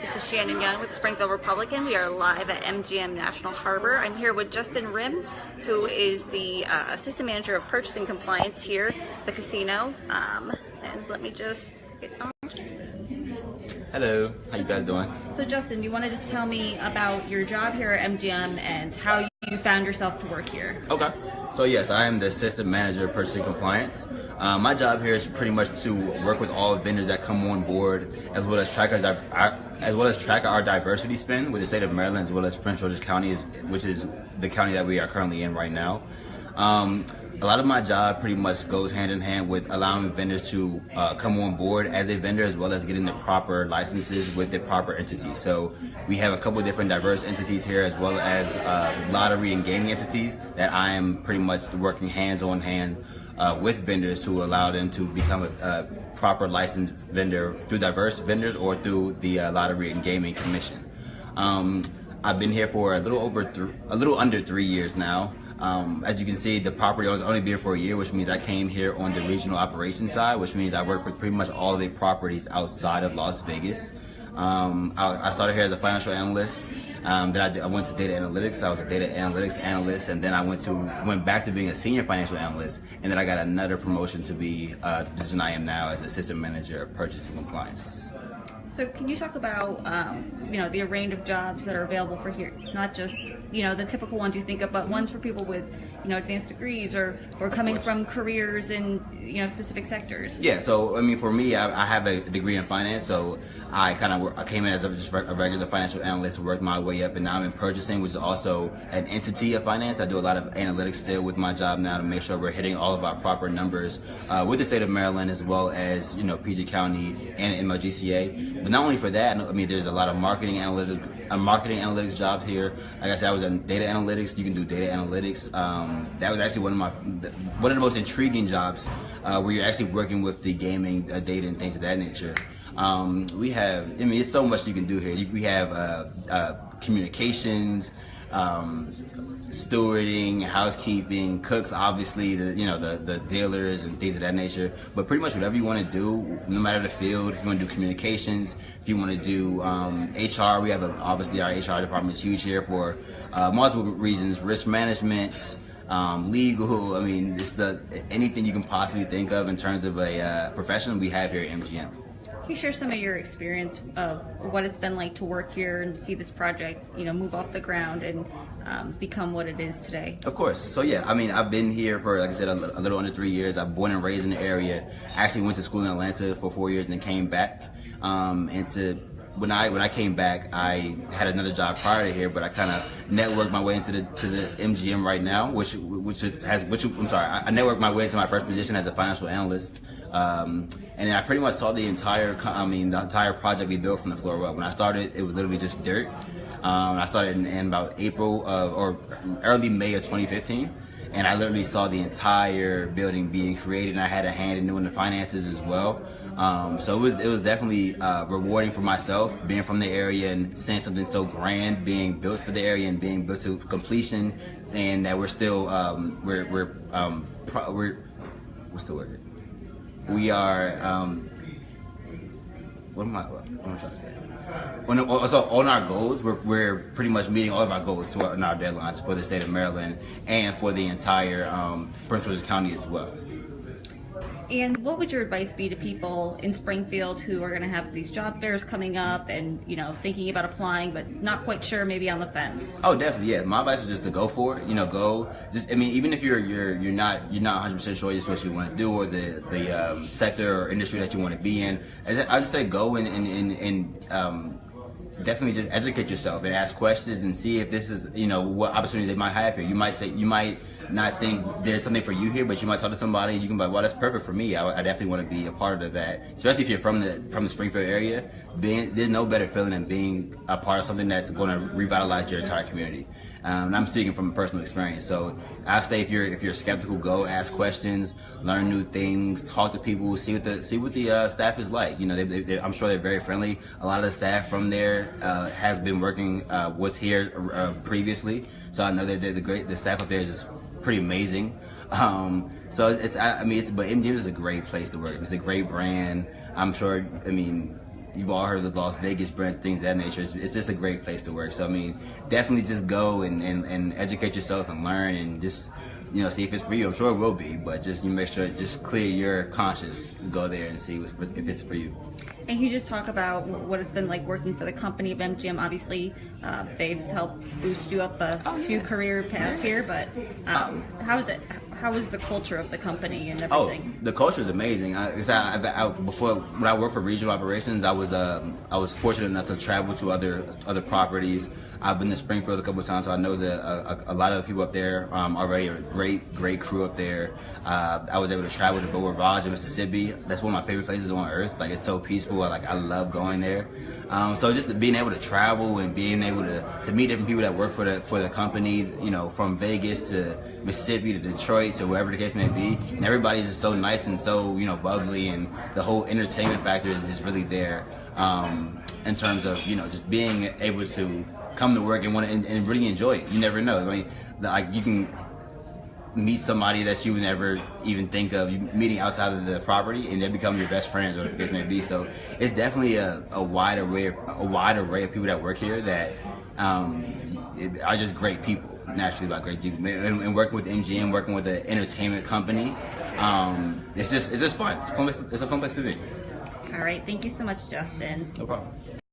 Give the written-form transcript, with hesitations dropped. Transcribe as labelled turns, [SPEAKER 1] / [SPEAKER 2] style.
[SPEAKER 1] This is Shannon Young with Springfield Republican. We are live at MGM National Harbor. I'm here with Justin Rhim, who is the Assistant Manager of Purchasing Compliance here at the casino. And let me just get on.
[SPEAKER 2] Hello, how you guys doing?
[SPEAKER 1] So Justin, do you want to just tell me about your job here at MGM and how you found yourself to work here?
[SPEAKER 2] Okay. So yes, I am the Assistant Manager of Purchasing Compliance. My job here is pretty much to work with all vendors that come on board, as well as track our diversity spend with the state of Maryland, as well as Prince George's County, which is the county that we are currently in right now. A lot of my job pretty much goes hand in hand with allowing vendors to come on board as a vendor, as well as getting the proper licenses with the proper entities. So we have a couple of different diverse entities here, as well as lottery and gaming entities that I am pretty much working hands on hand with vendors to allow them to become a proper licensed vendor through diverse vendors or through the Lottery and Gaming Commission. I've been here for a little under 3 years now. As you can see, the property owner's only been here for a year, which means I came here on the regional operations side, which means I work with pretty much all the properties outside of Las Vegas. I started here as a financial analyst. Then I went to data analytics. I was a data analytics analyst, and then I went back to being a senior financial analyst, and then I got another promotion to be the position I am now as Assistant Manager of Purchasing Compliance.
[SPEAKER 1] So can you talk about, the range of jobs that are available for here? Not just, the typical ones you think of, but ones for people with, advanced degrees or coming from careers in, specific sectors.
[SPEAKER 2] Yeah, so, for me, I have a degree in finance, so I came in as just a regular financial analyst and worked my way up, and now I'm in purchasing, which is also an entity of finance. I do a lot of analytics still with my job now to make sure we're hitting all of our proper numbers with the state of Maryland, as well as, PG County and MGCA. But not only for that, there's a lot of marketing analytics jobs here. Like I said, I was in data analytics. You can do data analytics. That was actually one of the most intriguing jobs, where you're actually working with the gaming data and things of that nature. We have, it's so much you can do here. We have communications, stewarding, housekeeping, cooks, obviously, the dealers and things of that nature. But pretty much whatever you want to do, no matter the field. If you want to do communications, if you want to do HR, we have obviously our HR department is huge here for multiple reasons: risk management, legal. It's anything you can possibly think of in terms of a profession we have here at MGM.
[SPEAKER 1] Can you share some of your experience of what it's been like to work here and see this project, move off the ground and become what it is today?
[SPEAKER 2] Of course. So yeah, I've been here for, like I said, a little under 3 years. I'm born and raised in the area. I actually went to school in Atlanta for 4 years and then came back. When I came back, I had another job prior to here, but I kind of networked my way into the MGM right now, I networked my way into my first position as a financial analyst, and then I pretty much saw the entire project be built from the floor up. When I started, it was literally just dirt. I started in about April or early May of 2015. And I literally saw the entire building being created, and I had a hand in doing the finances as well. So it was definitely rewarding for myself, being from the area and seeing something so grand being built for the area and being built to completion, and that we're still what's the word? We are what am I trying to say? On our goals, we're pretty much meeting all of our goals on our deadlines for the state of Maryland and for the entire Prince George's County as well.
[SPEAKER 1] And what would your advice be to people in Springfield who are going to have these job fairs coming up and, thinking about applying but not quite sure, maybe on the fence?
[SPEAKER 2] Oh, definitely, yeah. My advice was just to go for it. Go. Even if you're not 100% sure this is what you want to do or the sector or industry that you want to be in, I just say go and definitely just educate yourself and ask questions and see if this is, what opportunities they might have here. You might not think there's something for you here, but you might talk to somebody and you can be like, well, that's perfect for me. I definitely want to be a part of that, especially if you're from the Springfield area. There's no better feeling than being a part of something that's going to revitalize your entire community. And I'm speaking from personal experience. So I say if you're skeptical, go ask questions, learn new things, talk to people, see what the staff is like. I'm sure they're very friendly. A lot of the staff from there has been working, was here previously, so I know that the staff up there is just pretty amazing. But MGM is a great place to work. It's a great brand. I'm sure. you've all heard of the Las Vegas brand, things of that nature. It's just a great place to work. So I mean, definitely just go and educate yourself and learn and just, you know, see if it's for you. I'm sure it will be, but just you make sure, just clear your conscience, go there and see if it's for you.
[SPEAKER 1] And can you just talk about what it's been like working for the company of MGM? Obviously, they've helped boost you up a few career paths here, but how is it? How is the culture of the company and everything?
[SPEAKER 2] Oh, the culture is amazing. Before, when I worked for regional operations, I was fortunate enough to travel to other properties. I've been to Springfield a couple of times, so I know a lot of the people up there already. A great crew up there. I was able to travel to Beau Rivage in Mississippi. That's one of my favorite places on earth. Like, it's so peaceful. I love going there. So just being able to travel and being able to meet different people that work for the company, you know, from Vegas to Mississippi to Detroit to wherever the case may be, and everybody's just so nice and so, you know, bubbly, and the whole entertainment factor is really there in terms of, you know, just being able to come to work and want to and really enjoy it. You never know. I mean, like, you can meet somebody that you would never even think of meeting outside of the property, and they become your best friends, or whatever the case may be. So it's definitely a wide array of people that work here that are just great people. Naturally, about great people, and working with MGM, working with an entertainment company, it's just fun. It's a fun place to be.
[SPEAKER 1] All right, thank you so much, Justin.
[SPEAKER 2] No problem.